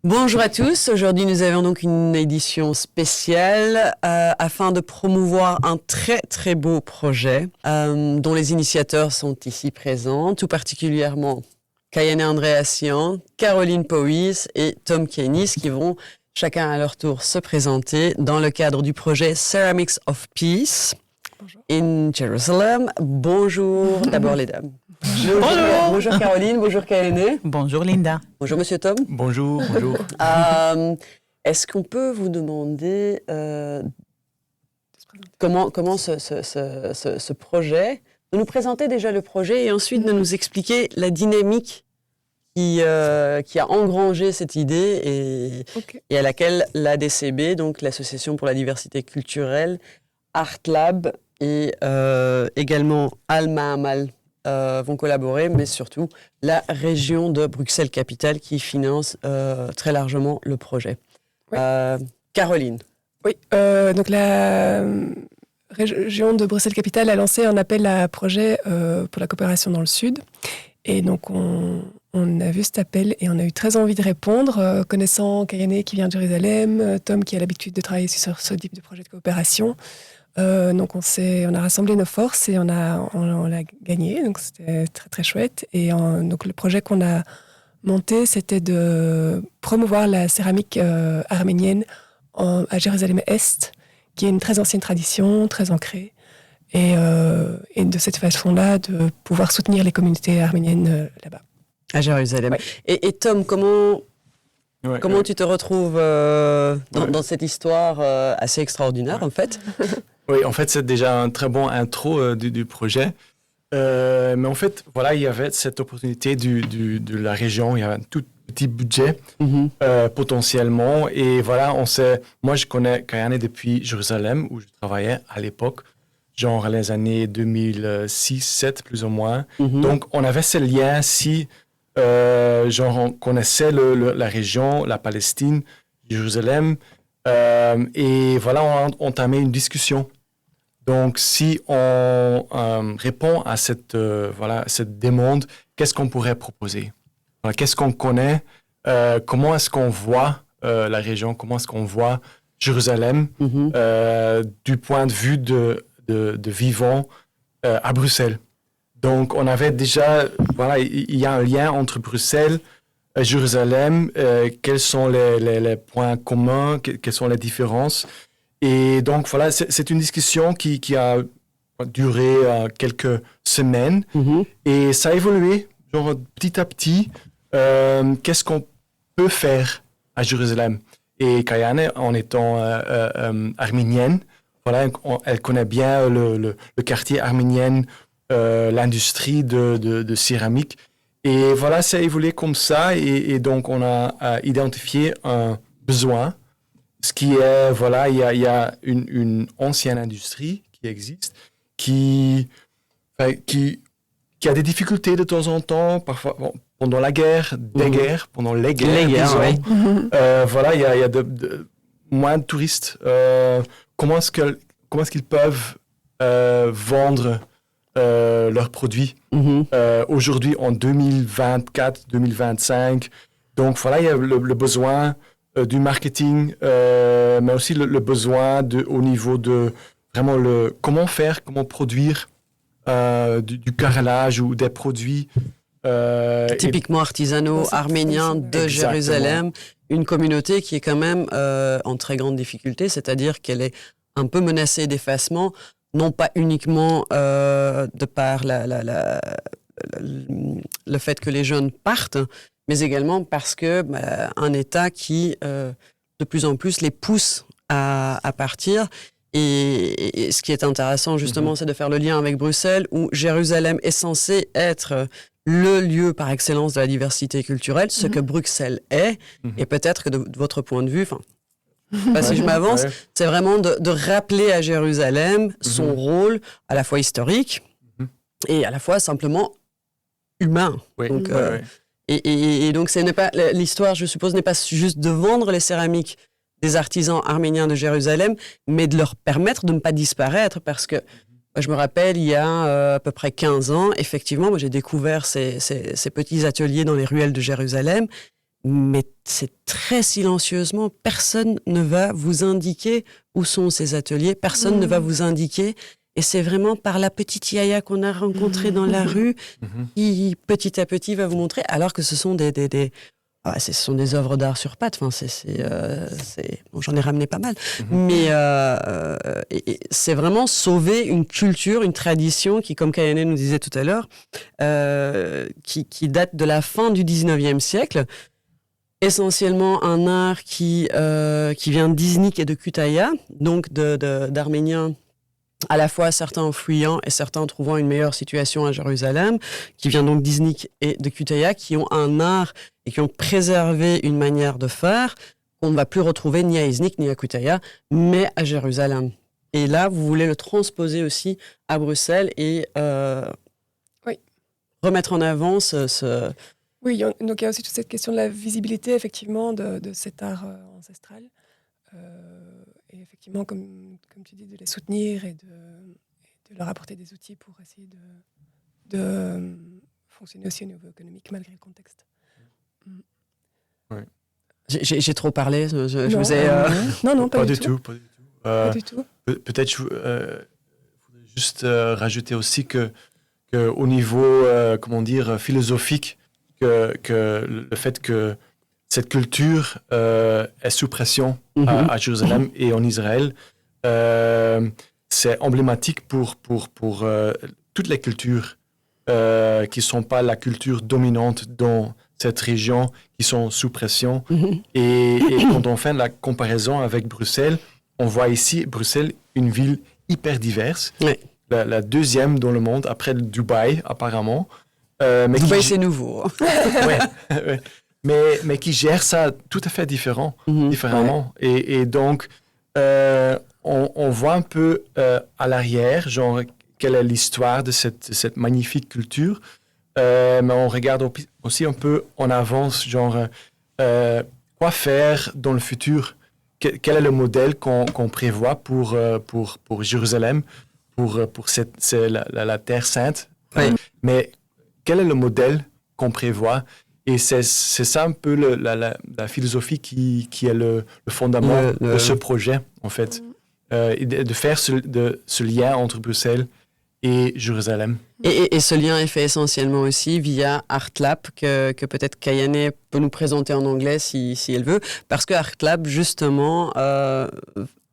Bonjour à tous, aujourd'hui nous avons donc une édition spéciale afin de promouvoir un très très beau projet dont les initiateurs sont ici présents, tout particulièrement Kayane Andreassian, Caroline Powys et Tom Keynes qui vont chacun à leur tour se présenter dans le cadre du projet Ceramics of Peace in Jerusalem. Bonjour d'abord les dames. Bonjour Caroline, bonjour Kayane. Bonjour Linda. Bonjour Monsieur Tom. Bonjour. Est-ce qu'on peut vous demander comment ce projet, de nous présenter déjà le projet et ensuite de nous expliquer la dynamique qui a engrangé cette idée et à laquelle l'ADCB, donc l'Association pour la diversité culturelle, ArtLab et également Al-Ma'amal vont collaborer, mais surtout la région de Bruxelles-Capitale qui finance très largement le projet. Oui. Caroline. Oui, donc la région de Bruxelles-Capitale a lancé un appel à projet pour la coopération dans le Sud. Et donc on a vu cet appel et on a eu très envie de répondre, connaissant Kayane qui vient de Jérusalem, Tom qui a l'habitude de travailler sur ce type de projet de coopération. Donc on a rassemblé nos forces et on l'a gagné, donc c'était très très chouette. Et donc le projet qu'on a monté, c'était de promouvoir la céramique arménienne à Jérusalem-Est, qui est une très ancienne tradition, très ancrée, et de cette façon-là de pouvoir soutenir les communautés arméniennes là-bas. À Jérusalem. Ouais. Et Tom, comment tu te retrouves dans cette histoire assez extraordinaire en fait? Oui, en fait, c'est déjà un très bon intro du projet. Mais en fait, voilà, il y avait cette opportunité de la région. Il y avait un tout petit budget potentiellement. Et voilà, moi, je connais Kayane depuis Jérusalem, où je travaillais à l'époque, genre les années 2006-2007, plus ou moins. Donc, on avait ce lien genre, on connaissait la région, la Palestine, Jérusalem. Et voilà, on a entamé une discussion. Donc, si on répond à cette demande, qu'est-ce qu'on pourrait proposer? Voilà, qu'est-ce qu'on connaît? Comment est-ce qu'on voit la région? Comment est-ce qu'on voit Jérusalem du point de vue de vivant à Bruxelles? Donc, on avait déjà, voilà, il y a un lien entre Bruxelles Jérusalem, quels sont les points communs, quelles sont les différences. Et donc, voilà, c'est une discussion qui a duré quelques semaines et ça a évolué, genre petit à petit. Qu'est-ce qu'on peut faire à Jérusalem? Et Kayane, en étant arménienne, voilà, elle connaît bien le quartier arménien, l'industrie de céramique. Et voilà, ça a évolué comme ça et donc on a identifié un besoin, ce qui est, voilà, il y a une ancienne industrie qui existe, qui a des difficultés de temps en temps, parfois pendant la guerre, pendant les guerres, disons. Voilà, il y a moins de touristes. Comment est-ce qu'ils peuvent vendre leurs produits aujourd'hui en 2024, 2025. Donc voilà, il y a le besoin du marketing, mais aussi le besoin au niveau de vraiment comment produire du carrelage ou des produits typiquement artisanaux arméniens de Jérusalem, une communauté qui est quand même en très grande difficulté, c'est-à-dire qu'elle est un peu menacée d'effacement, non pas uniquement de par le fait que les jeunes partent, mais également parce que un État qui, de plus en plus, les pousse à partir. Et ce qui est intéressant, justement, c'est de faire le lien avec Bruxelles, où Jérusalem est censé être le lieu par excellence de la diversité culturelle, ce que Bruxelles est. Et peut-être que de votre point de vue, si je m'avance, c'est vraiment de rappeler à Jérusalem son rôle à la fois historique et à la fois simplement humain. Donc, et donc, l'histoire, je suppose, n'est pas juste de vendre les céramiques des artisans arméniens de Jérusalem, mais de leur permettre de ne pas disparaître, parce que je me rappelle, il y a à peu près 15 ans, effectivement, moi j'ai découvert ces petits ateliers dans les ruelles de Jérusalem, mais c'est très silencieusement. Personne ne va vous indiquer où sont ces ateliers, personne ne va vous indiquer. Et c'est vraiment par la petite yaya qu'on a rencontrée dans la rue qui, petit à petit, va vous montrer, alors que ce sont ce sont des œuvres d'art sur pattes. Enfin, bon, j'en ai ramené pas mal. Mais c'est vraiment sauver une culture, une tradition qui, comme Kayane nous disait tout à l'heure, qui date de la fin du 19e siècle. Essentiellement un art qui vient d'Iznik et de Kütahya, donc d'Arméniens, à la fois certains en fuyant et certains en trouvant une meilleure situation à Jérusalem, qui vient donc d'Iznik et de Kütahya, qui ont un art et qui ont préservé une manière de faire qu'on ne va plus retrouver ni à Iznik ni à Kütahya, mais à Jérusalem. Et là, vous voulez le transposer aussi à Bruxelles et remettre en avant ce... Oui, donc il y a aussi toute cette question de la visibilité, effectivement, de cet art ancestral. Et effectivement, comme tu dis, de les soutenir et de leur apporter des outils pour essayer de fonctionner aussi au niveau économique, malgré le contexte. Oui. J'ai trop parlé, je vous ai... Non, pas du tout. Pas du tout. Peut-être je voudrais juste rajouter aussi que au niveau, philosophique, que le fait que cette culture est sous pression à Jérusalem et en Israël, c'est emblématique pour toutes les cultures qui ne sont pas la culture dominante dans cette région, qui sont sous pression. Et quand on fait la comparaison avec Bruxelles, on voit ici, Bruxelles, une ville hyper diverse, la deuxième dans le monde, après Dubaï, apparemment. Dubaï, c'est nouveau. Ouais. Mais qui gère ça tout à fait différemment. Et donc, on voit un peu à l'arrière, genre, quelle est l'histoire de cette magnifique culture. Mais on regarde aussi un peu en avance, genre, quoi faire dans le futur. Quel est le modèle qu'on prévoit pour Jérusalem, pour la Terre Sainte. Mais quel est le modèle qu'on prévoit? Et c'est ça un peu la philosophie qui est le fondament de ce projet, en fait. De faire ce lien entre Bruxelles et Jérusalem. Et ce lien est fait essentiellement aussi via ArtLab, que peut-être Kayane peut nous présenter en anglais si elle veut, parce que ArtLab, justement,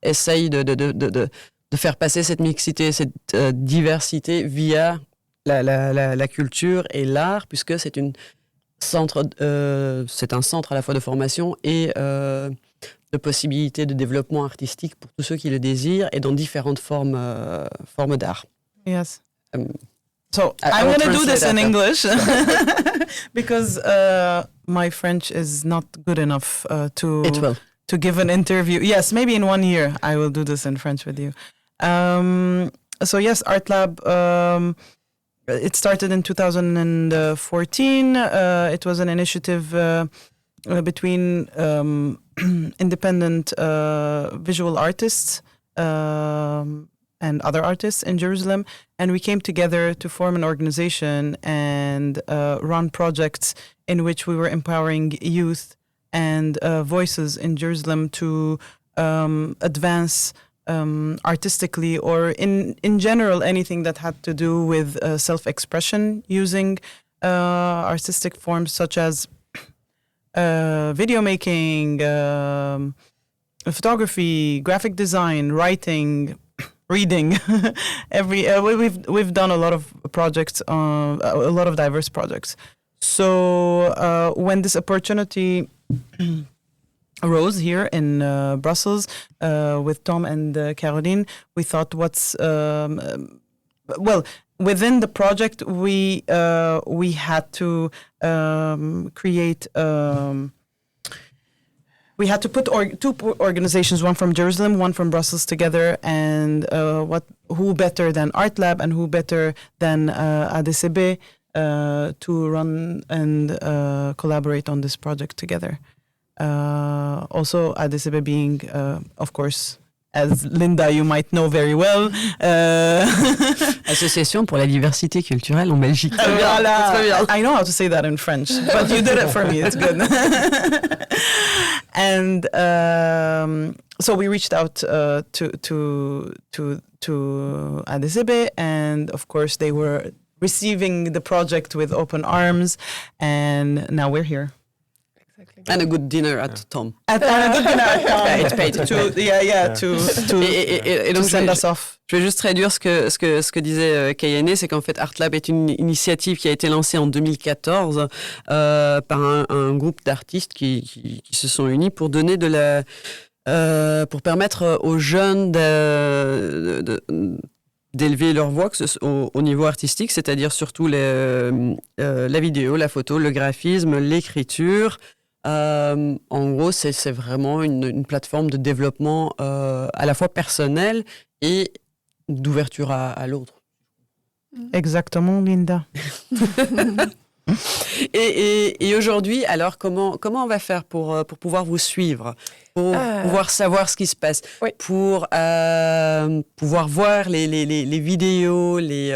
essaye de faire passer cette mixité, cette diversité via la culture et l'art, puisque c'est un centre à la fois de formation et de possibilités de développement artistique pour tous ceux qui le désirent et dans différentes formes d'art. Yes. So I'm going to do this in English because my French is not good enough to give an interview. Yes, maybe in 1 year I will do this in French with you. So yes, ArtLab, it started in 2014. It was an initiative between independent visual artists and other artists in Jerusalem. And we came together to form an organization and run projects in which we were empowering youth and voices in Jerusalem to advance artistically or in general anything that had to do with self-expression using artistic forms such as video making, photography, graphic design, writing, reading. We've done a lot of projects, a lot of diverse projects. So when this opportunity arose here in Brussels with Tom and Caroline, we thought, within the project we had to create. We had to put two organizations, one from Jerusalem, one from Brussels, together, and who better than ArtLab and who better than ADCB to run and collaborate on this project together. Also, ADCB being, of course, as Linda, you might know very well. Association pour la diversité culturelle en Belgique. Très bien, Voilà. très bien. I know how to say that in French, but you did it for me. It's good. And so we reached out to Adesibe, and of course they were receiving the project with open arms, and now we're here. Exactly. And a good dinner at Tom. And a good dinner at Tom. It's paid. Et donc, to send us off. Je vais juste traduire ce que disait Kayane, c'est qu'en fait Art Lab est une initiative qui a été lancée en 2014 par un groupe d'artistes qui se sont unis pour donner pour permettre aux jeunes d'élever leur voix au niveau artistique, c'est-à-dire surtout la vidéo, la photo, le graphisme, l'écriture. En gros, c'est vraiment une plateforme de développement à la fois personnel et d'ouverture à l'autre. Exactement, Linda. Et aujourd'hui, alors, comment on va faire pour pouvoir vous suivre, pour pouvoir savoir ce qui se passe, Oui. pour pouvoir voir les vidéos, les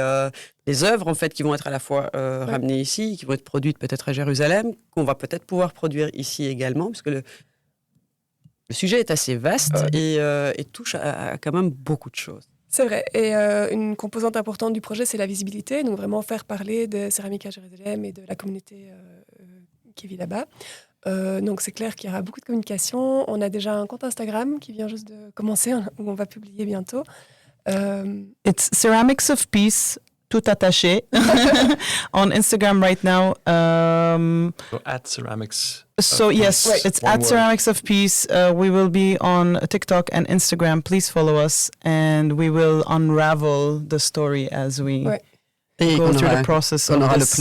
œuvres en fait qui vont être à la fois ramenées ici, qui vont être produites peut-être à Jérusalem, qu'on va peut-être pouvoir produire ici également, puisque le sujet est assez vaste et touche à quand même beaucoup de choses. C'est vrai. Et une composante importante du projet, c'est la visibilité. Donc vraiment faire parler de Céramique à Jérusalem et de la communauté qui vit là-bas. Donc c'est clair qu'il y aura beaucoup de communication. On a déjà un compte Instagram qui vient juste de commencer, où on va publier bientôt. It's Ceramics of Peace, tout attaché, on Instagram right now. So at Ceramics. So yes, Right. it's One at word. Ceramics of Peace. We will be on TikTok and Instagram. Please follow us, and we will unravel the story as we Ouais. Et go qu'on through aura, the process. qu'on of aura this.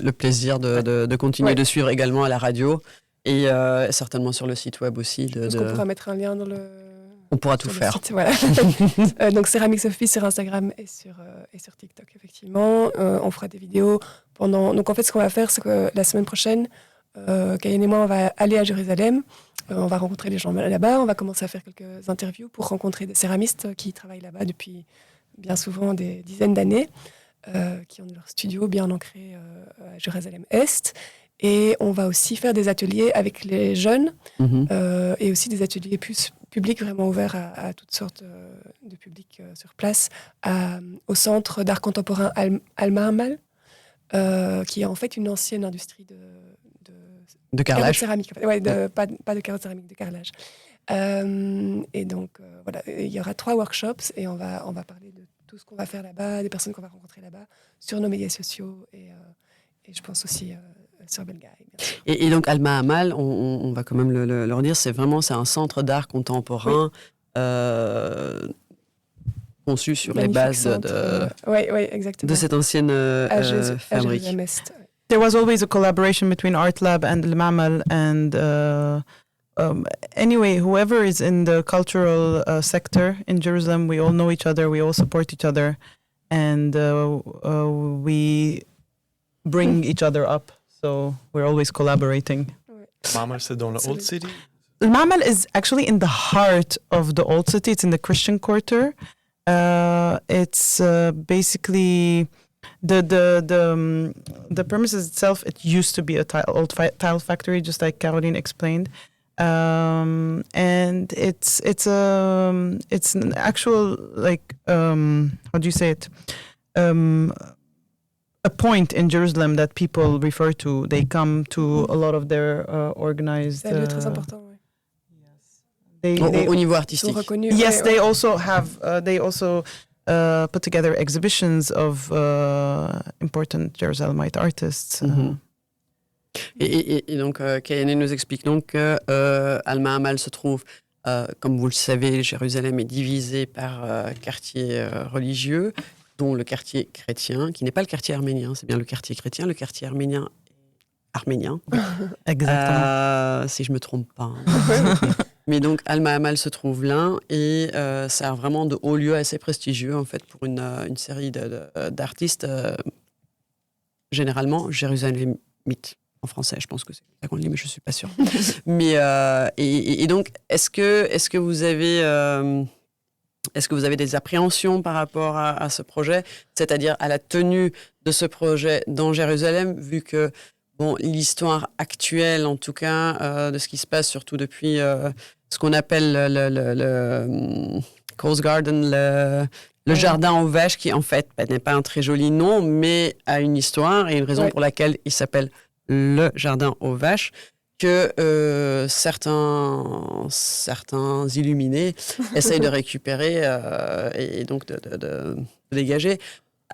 le plaisir de continuer Ouais. de suivre également à la radio et certainement sur le site web aussi. Parce qu'on pourra mettre un lien dans le... On pourra tout sur le faire. site, voilà. Donc Ceramics of Peace sur Instagram et sur TikTok, effectivement. On fera des vidéos pendant... Donc en fait, ce qu'on va faire, c'est que la semaine prochaine, Kayane et moi, on va aller à Jérusalem. On va rencontrer les gens là-bas. On va commencer à faire quelques interviews pour rencontrer des céramistes qui travaillent là-bas depuis bien souvent des dizaines d'années, qui ont leur studio bien ancré à Jérusalem-Est. Et on va aussi faire des ateliers avec les jeunes et aussi des ateliers plus publics vraiment ouverts à toutes sortes de publics sur place, au centre d'art contemporain Al-Ma'amal, qui est en fait une ancienne industrie De carottes carrelage. céramiques. En fait. Ouais, pas de carottes céramiques, de carrelage. Et donc, voilà, il y aura 3 workshops et on va parler de tout ce qu'on va faire là-bas, des personnes qu'on va rencontrer là-bas, sur nos médias sociaux et je pense aussi sur Belgaï. Et donc, Alma Amal, on va quand même le redire, c'est un centre d'art contemporain conçu sur les bases de cette ancienne fabrique. There was always a collaboration between Art Lab and Al Ma'amal, and anyway, whoever is in the cultural sector in Jerusalem, we all know each other, we all support each other, and we bring each other up. So we're always collaborating. Ma'amal, c'est dans the Old City? Al Ma'amal is actually in the heart of the Old City. It's in the Christian Quarter. It's basically the premises itself. It used to be a tile factory, just like Caroline explained, and it's an actual how do you say it? A point in Jerusalem that people refer to. They come to a lot of their organized. C'est un lieu très important. Au niveau artistique. Yes, they also have. They also put together exhibitions of important Jerusalemite artists. Et donc, Kayane nous explique donc que Al Ma'amal se trouve, comme vous le savez, Jérusalem est divisé par quartiers religieux, dont le quartier chrétien, qui n'est pas le quartier arménien, c'est bien le quartier chrétien, le quartier arménien. Exactement. Si je me trompe pas. Mais donc, Al Ma'amal se trouve là et c'est vraiment de hauts lieux assez prestigieux en fait pour une série d'artistes, généralement jérusalemites en français. Je pense que c'est ça qu'on le dit, mais je suis pas sûre. Mais et donc, est-ce que vous avez est-ce que vous avez des appréhensions par rapport à ce projet, c'est-à-dire à la tenue de ce projet dans Jérusalem, vu que l'histoire actuelle, en tout cas, de ce qui se passe, surtout depuis ce qu'on appelle le Coast Garden, le jardin aux vaches, qui en fait n'est pas un très joli nom, mais a une histoire et une raison pour laquelle il s'appelle le jardin aux vaches, que certains illuminés essayent de récupérer et donc de dégager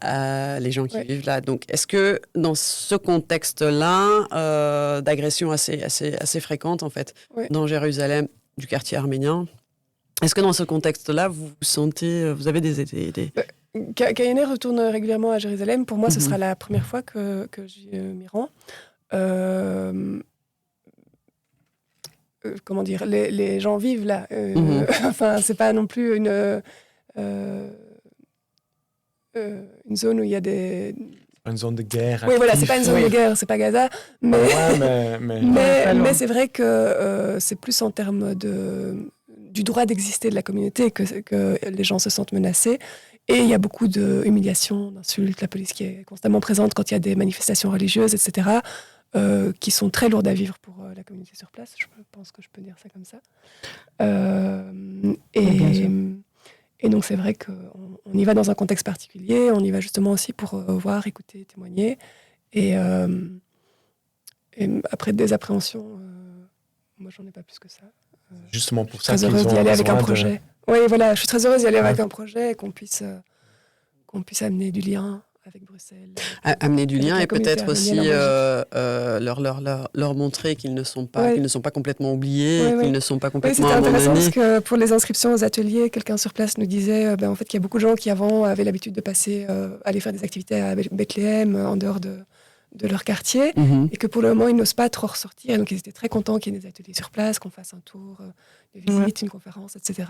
les gens qui vivent là. Donc, est-ce que dans ce contexte-là, d'agression assez fréquente, en fait, dans Jérusalem, du quartier arménien, est-ce que dans ce contexte-là, vous avez des... Kayener retourne régulièrement à Jérusalem. Pour moi, ce sera la première fois que j'y m'y rends. Comment dire, les gens vivent là. Enfin, c'est pas non plus une zone où il y a des... Une zone de guerre. Oui, voilà, c'est pas une zone de guerre, c'est pas Gaza. Mais c'est vrai que c'est plus en termes du droit d'exister de la communauté que les gens se sentent menacés. Et il y a beaucoup d'humiliations, d'insultes, la police qui est constamment présente quand il y a des manifestations religieuses, etc., qui sont très lourdes à vivre pour la communauté sur place. Je pense que je peux dire ça comme ça. Et donc c'est vrai qu'on y va dans un contexte particulier, on y va justement aussi pour voir, écouter, témoigner. Et après des appréhensions, moi j'en ai pas plus que ça. Justement pour ça, je suis très heureuse d'y aller avec un projet. Oui, voilà, je suis très heureuse d'y aller avec un projet et qu'on puisse amener du lien avec Bruxelles. Amener du lien et peut-être aussi leur montrer qu'ils ne sont pas complètement oubliés, qu'ils ne sont pas complètement abandonnés. C'était intéressant parce que pour les inscriptions aux ateliers, quelqu'un sur place nous disait en fait, qu'il y a beaucoup de gens qui avant avaient l'habitude de passer, aller faire des activités à Bethléem, en dehors de leur quartier, et que pour le moment, ils n'osent pas trop ressortir. Et donc, ils étaient très contents qu'il y ait des ateliers sur place, qu'on fasse un tour de visite, une conférence, etc.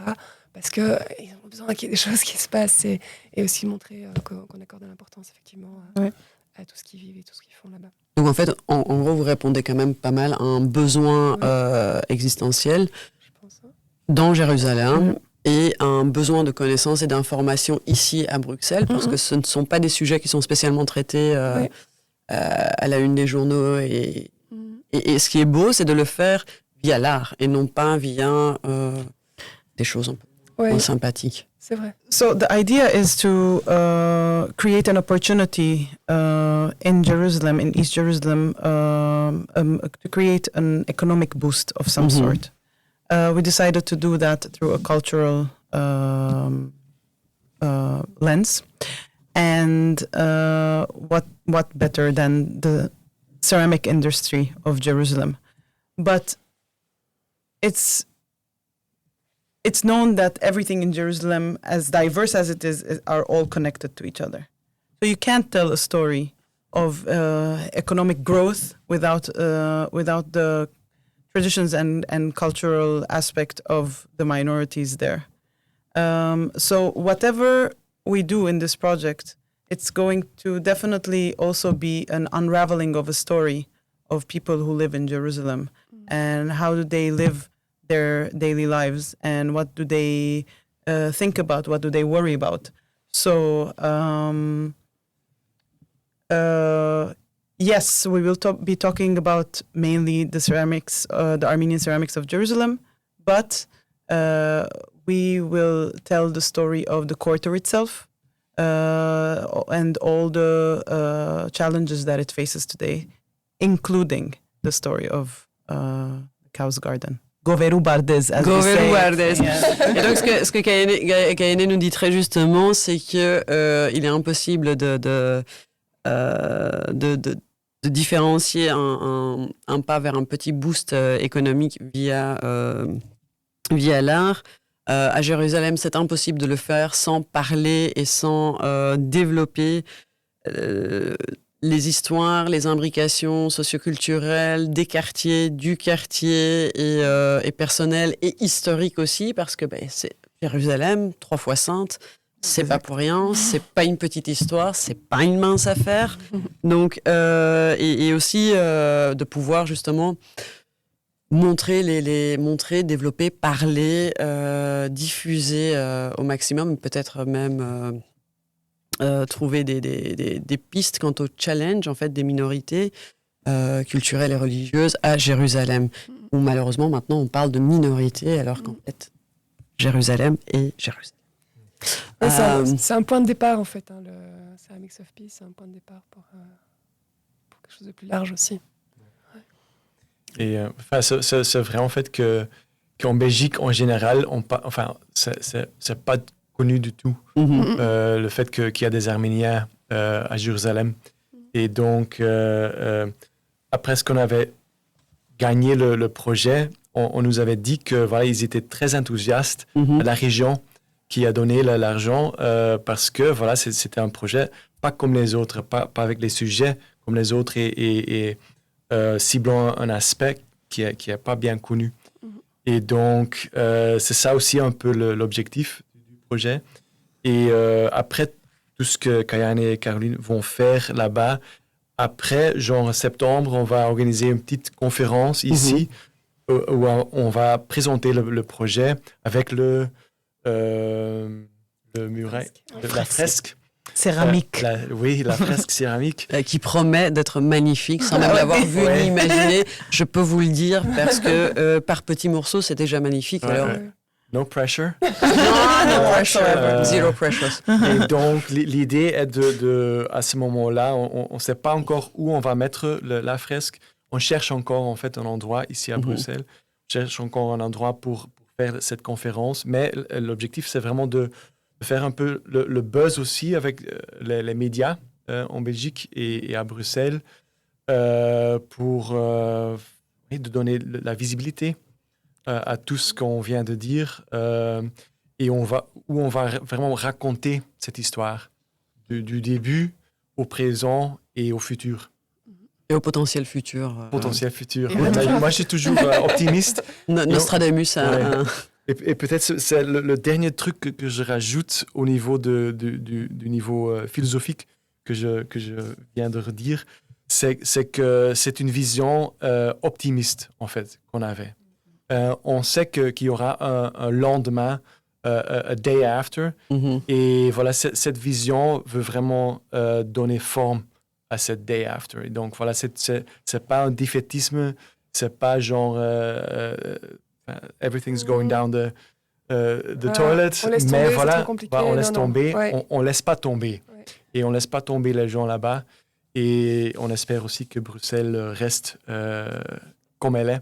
Parce qu'ils ont besoin qu'il y ait des choses qui se passent et aussi montrer qu'on accorde de l'importance, effectivement, à tout ce qu'ils vivent et tout ce qu'ils font là-bas. Donc, en fait, en gros, vous répondez quand même pas mal à un besoin existentiel dans Jérusalem et à un besoin de connaissances et d'informations ici à Bruxelles, parce que ce ne sont pas des sujets qui sont spécialement traités à la une des journaux. Et ce qui est beau, c'est de le faire via l'art et non pas via des choses un peu moins sympathiques. C'est vrai. So the idea is to create an opportunity in Jerusalem, in East Jerusalem, to create an economic boost of some sort. We decided to do that through a cultural lens. And what better than the ceramic industry of Jerusalem? But it's known that everything in Jerusalem, as diverse as it is, are all connected to each other. So you can't tell a story of economic growth without the traditions and cultural aspect of the minorities there. So whatever we do in this project, it's going to definitely also be an unraveling of a story of people who live in Jerusalem and how do they live their daily lives and what do they think about, what do they worry about. So yes, we will be talking about mainly the ceramics, the Armenian ceramics of Jerusalem, but we will tell the story of the quarter itself and all the challenges that it faces today, including the story of Cow's Garden. Goveru Bardez, as we say. Goveru Bardez. Et donc, ce que Kayene nous dit très justement, c'est que il est impossible de différencier un pas vers un petit boost économique via l'art. À Jérusalem, c'est impossible de le faire sans parler et sans développer les histoires, les imbrications socioculturelles des quartiers, du quartier et personnelles et historiques aussi, parce que c'est Jérusalem, 3 fois sainte, c'est pas pour rien, c'est pas une petite histoire, c'est pas une mince affaire. Donc, et aussi de pouvoir justement montrer, montrer, développer, parler, diffuser au maximum, peut-être même trouver des pistes quant au challenge en fait, des minorités culturelles et religieuses à Jérusalem, où malheureusement maintenant on parle de minorité alors qu'en fait Jérusalem est Jérusalem. C'est un point de départ en fait, hein, c'est un mix of peace, c'est un point de départ pour quelque chose de plus large aussi. Et c'est vrai en fait qu'en Belgique en général, c'est pas connu du tout le fait qu'il y a des Arméniens à Jérusalem. Et donc après ce qu'on avait gagné le projet, on nous avait dit que voilà, ils étaient très enthousiastes à la région qui a donné l'argent parce que voilà, c'était un projet pas comme les autres, pas avec les sujets comme les autres et ciblant un aspect qui est pas bien connu. Et donc, c'est ça aussi un peu l'objectif du projet. Et après, tout ce que Kayan et Caroline vont faire là-bas, après, genre en septembre, on va organiser une petite conférence ici où on va présenter le projet avec le muret, la fresque. Céramique. La fresque céramique. Qui promet d'être magnifique, sans même l'avoir vu ni imaginer. Je peux vous le dire, parce que par petits morceaux, c'est déjà magnifique. Ouais, alors... No pressure. No pressure. Zero pressure. Et donc, l'idée est à ce moment-là, on ne sait pas encore où on va mettre la fresque. On cherche encore, en fait, un endroit ici à Bruxelles. On cherche encore un endroit pour faire cette conférence. Mais l'objectif, c'est vraiment de faire un peu le buzz aussi avec les médias en Belgique et à Bruxelles pour de donner la visibilité à tout ce qu'on vient de dire et on va vraiment raconter cette histoire du début au présent et au futur. Et au potentiel futur. Potentiel futur. Moi, je suis toujours optimiste. Nostradamus a... Et peut-être c'est le dernier truc que je rajoute au niveau du niveau philosophique que je viens de redire, c'est que c'est une vision optimiste, en fait, qu'on avait. On sait qu'il y aura un lendemain, a day after, et voilà, cette vision veut vraiment donner forme à cette day after. Et donc, voilà, c'est pas un défaitisme, c'est pas genre... everything's going down the toilet, mais voilà, on laisse tomber, on laisse pas tomber. Ouais. Et on laisse pas tomber les gens là-bas. Et on espère aussi que Bruxelles reste comme elle est,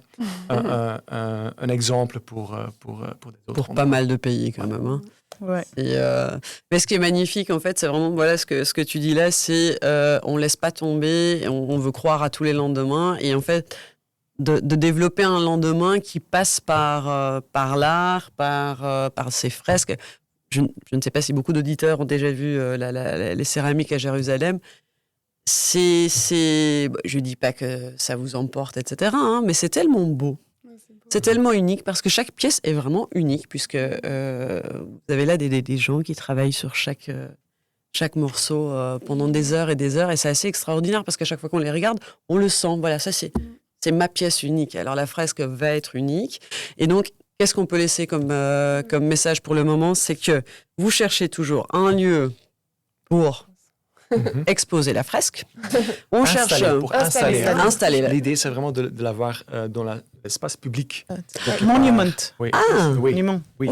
un exemple pour des autres. Pour pas mal de pays quand même. Hein. Ouais. Mais ce qui est magnifique, en fait, c'est vraiment voilà ce que tu dis là, c'est on laisse pas tomber, on veut croire à tous les lendemains, et en fait de développer un lendemain qui passe par l'art, par ces fresques. Je ne sais pas si beaucoup d'auditeurs ont déjà vu les céramiques à Jérusalem. Je dis pas que ça vous emporte, etc. Hein, mais c'est tellement beau. C'est tellement unique parce que chaque pièce est vraiment unique puisque vous avez là des gens qui travaillent sur chaque morceau pendant des heures et c'est assez extraordinaire parce qu'à chaque fois qu'on les regarde, on le sent. Voilà, ça c'est ma pièce unique. Alors la fresque va être unique. Et donc, qu'est-ce qu'on peut laisser comme message pour le moment? C'est que vous cherchez toujours un lieu pour exposer la fresque. On cherche pour installer. L'idée, c'est vraiment de l'avoir dans l'espace public. Monument. Oui. Ah, monument. Oui.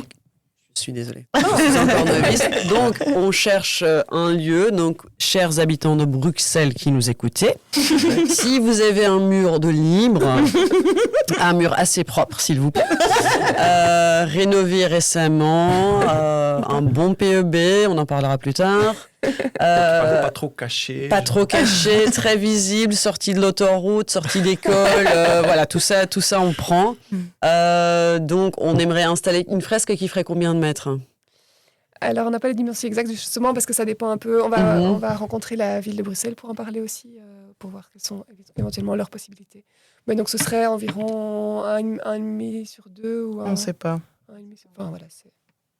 Je suis désolée. Je suis encore novice. Donc, on cherche un lieu. Donc, chers habitants de Bruxelles qui nous écoutez, si vous avez un mur de libre, un mur assez propre, s'il vous plaît, rénové récemment, un bon PEB, on en parlera plus tard. Pas trop caché. Pas trop caché, très visible, sortie de l'autoroute, sortie d'école, voilà, tout ça on prend. Donc on aimerait installer une fresque qui ferait combien de mètres? Alors on n'a pas les dimensions exactes justement parce que ça dépend un peu. On va rencontrer la ville de Bruxelles pour en parler aussi, pour voir quelles sont éventuellement leurs possibilités. Mais donc ce serait environ 1,5 sur 2 ou on ne sait pas. 1,5 sur... Enfin, voilà, c'est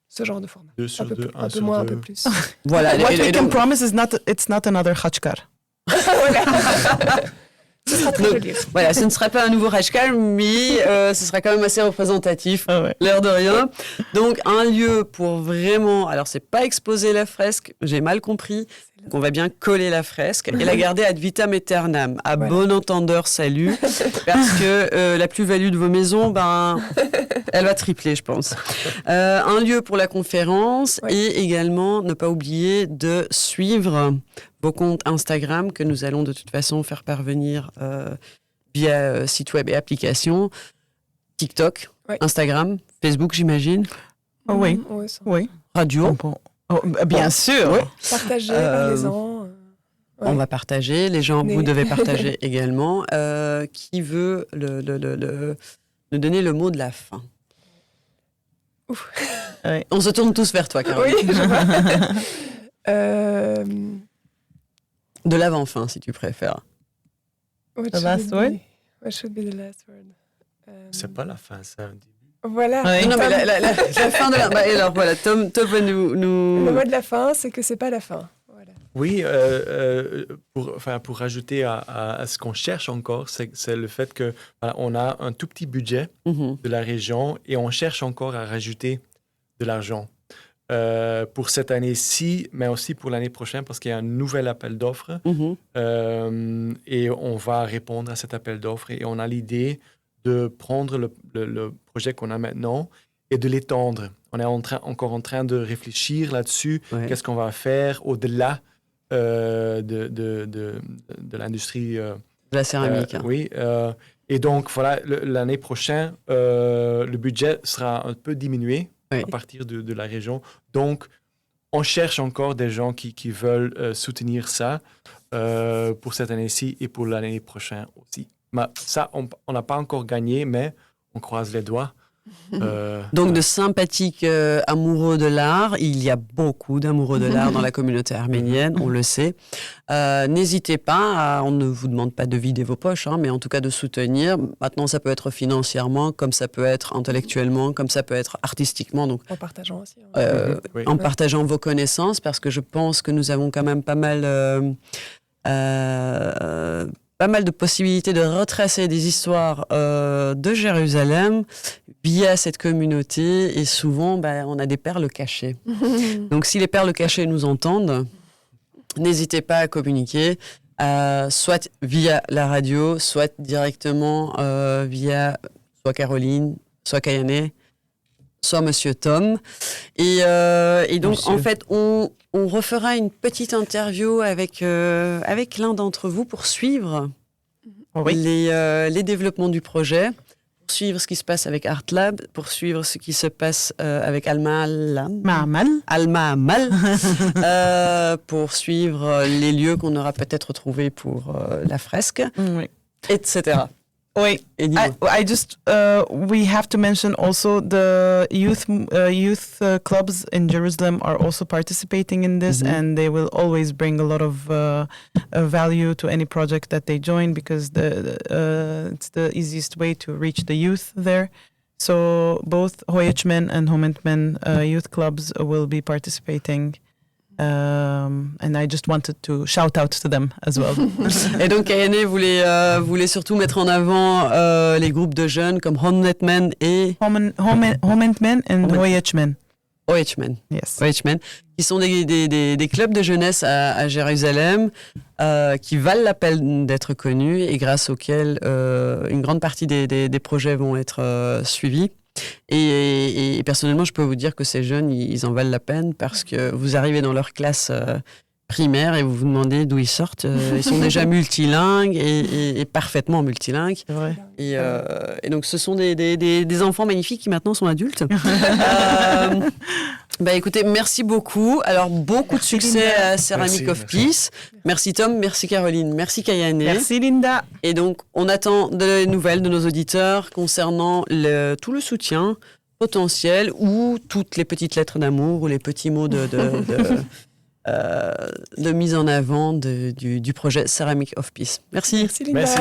ce genre de format. 2 sur 2, un peu moins, un peu plus. Voilà. What we can promise is it's not another Khachkar. Ce sera très Donc, joli. voilà, ce ne sera pas un nouveau Rajkal, mais ce sera quand même assez représentatif, l'air de rien. Donc, un lieu pour vraiment... Alors, c'est pas exposer la fresque, j'ai mal compris. Donc, on va bien coller la fresque et la garder ad vitam aeternam. À bon entendeur, salut. Parce que la plus-value de vos maisons, elle va tripler, je pense. Un lieu pour la conférence et également ne pas oublier de suivre vos comptes Instagram que nous allons de toute façon faire parvenir via site web et application. TikTok, Instagram, Facebook, j'imagine. Oui. Radio. Bien sûr. Partagez, parlez-en. On va partager. Les gens, vous devez partager également. Qui veut nous donner le mot de la fin? On se tourne tous vers toi, Caroline. Oui, je vois. De l'avant-fin, si tu préfères. The last word? What should be the last word? C'est pas la fin, c'est un début. Voilà. Non, mais la fin de la... alors voilà, Tom va nous... Le mot de la fin, c'est que c'est pas la fin. Voilà. Oui, pour rajouter à ce qu'on cherche encore, c'est le fait que on a un tout petit budget de la région et on cherche encore à rajouter de l'argent pour cette année-ci, mais aussi pour l'année prochaine parce qu'il y a un nouvel appel d'offres et on va répondre à cet appel d'offres et on a l'idée de prendre le projet qu'on a maintenant et de l'étendre. On est encore en train de réfléchir là-dessus. Qu'est-ce qu'on va faire au-delà de l'industrie de la céramique. Oui. Et donc, voilà, l'année prochaine, le budget sera un peu diminué à partir de la région. Donc, on cherche encore des gens qui veulent soutenir ça pour cette année-ci et pour l'année prochaine aussi. Mais ça, on n'a pas encore gagné, mais on croise les doigts. Donc, de sympathiques amoureux de l'art, il y a beaucoup d'amoureux de l'art dans la communauté arménienne, on le sait. N'hésitez pas, on ne vous demande pas de vider vos poches, mais en tout cas de soutenir. Maintenant, ça peut être financièrement, comme ça peut être intellectuellement, comme ça peut être artistiquement. Donc, en partageant aussi. En partageant vos connaissances, parce que je pense que nous avons quand même pas mal de possibilités de retracer des histoires de Jérusalem via cette communauté et souvent on a des perles cachées. Donc si les perles cachées nous entendent, n'hésitez pas à communiquer, soit via la radio, soit directement via soit Caroline, soit Kayane, soit Monsieur Tom. Et donc en fait on refera une petite interview avec l'un d'entre vous pour suivre les développements du projet, pour suivre ce qui se passe avec ArtLab, pour suivre ce qui se passe avec Alma Amal, pour suivre les lieux qu'on aura peut-être trouvés pour la fresque, etc. Wait, I just we have to mention also the youth clubs in Jerusalem are also participating in this, and they will always bring a lot of value to any project that they join because it's the easiest way to reach the youth there. So both Hoyachmen and Homentmen youth clubs will be participating. And I just wanted to shout out to them as well. Et donc Kayane voulait surtout mettre en avant les groupes de jeunes comme Homentmen et Homentmen and Hoyachmen. Hoyachmen. Yes. Hoyachmen, qui sont des clubs de jeunesse à Jérusalem qui valent la peine d'être connus et grâce auxquels une grande partie des projets vont être suivis. Et personnellement, je peux vous dire que ces jeunes, ils en valent la peine parce que vous arrivez dans leur classe primaire et vous vous demandez d'où ils sortent. Ils sont déjà multilingues et parfaitement multilingues. C'est vrai. Et donc, ce sont des enfants magnifiques qui maintenant sont adultes. Écoutez, merci beaucoup. Alors, beaucoup de succès à Ceramic of Peace. Merci Tom, merci Caroline, merci Kayane. Merci Linda. Et donc, on attend des nouvelles de nos auditeurs concernant tout le soutien potentiel ou toutes les petites lettres d'amour ou les petits mots de mise en avant du projet Ceramic of Peace. Merci. Merci Linda. Merci.